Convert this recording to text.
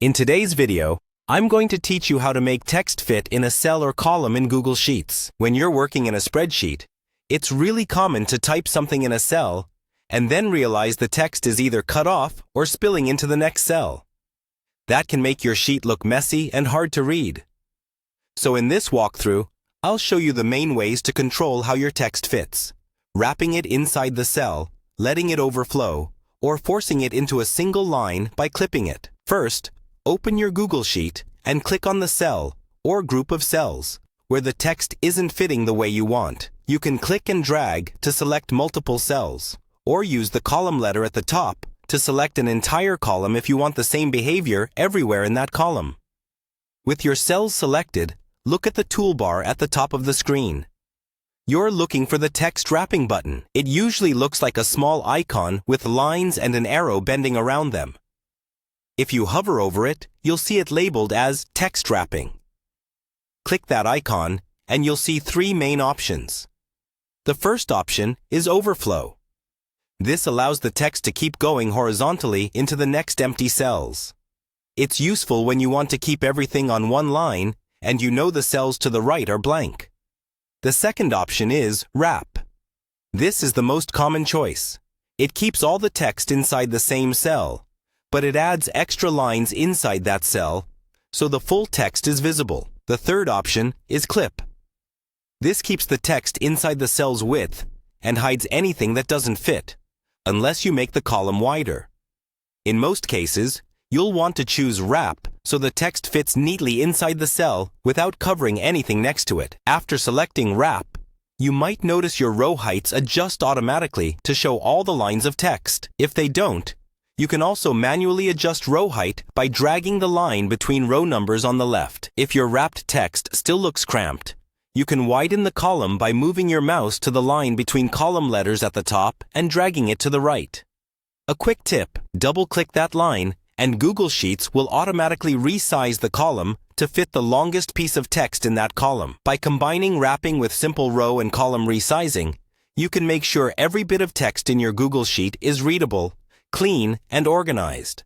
In today's video, I'm going to teach you how to make text fit in a cell or column in Google Sheets. When you're working in a spreadsheet, it's really common to type something in a cell and then realize the text is either cut off or spilling into the next cell. That can make your sheet look messy and hard to read. So in this walkthrough, I'll show you the main ways to control how your text fits: wrapping it inside the cell, letting it overflow, or forcing it into a single line by clipping it. First, open your Google Sheet and click on the cell or group of cells where the text isn't fitting the way you want. You can click and drag to select multiple cells, or use the column letter at the top to select an entire column if you want the same behavior everywhere in that column. With your cells selected, look at the toolbar at the top of the screen. You're looking for the text wrapping button. It usually looks like a small icon with lines and an arrow bending around them. If you hover over it, you'll see it labeled as text wrapping. Click that icon and you'll see three main options. The first option is overflow. This allows the text to keep going horizontally into the next empty cells. It's useful when you want to keep everything on one line and you know the cells to the right are blank. The second option is wrap. This is the most common choice. It keeps all the text inside the same cell, but it adds extra lines inside that cell, so the full text is visible. The third option is clip. This keeps the text inside the cell's width and hides anything that doesn't fit, unless you make the column wider. In most cases, you'll want to choose wrap so the text fits neatly inside the cell without covering anything next to it. After selecting wrap, you might notice your row heights adjust automatically to show all the lines of text. If they don't, you can also manually adjust row height by dragging the line between row numbers on the left. If your wrapped text still looks cramped, you can widen the column by moving your mouse to the line between column letters at the top and dragging it to the right. A quick tip: double-click that line and Google Sheets will automatically resize the column to fit the longest piece of text in that column. By combining wrapping with simple row and column resizing, you can make sure every bit of text in your Google Sheet is readable, clean, and organized.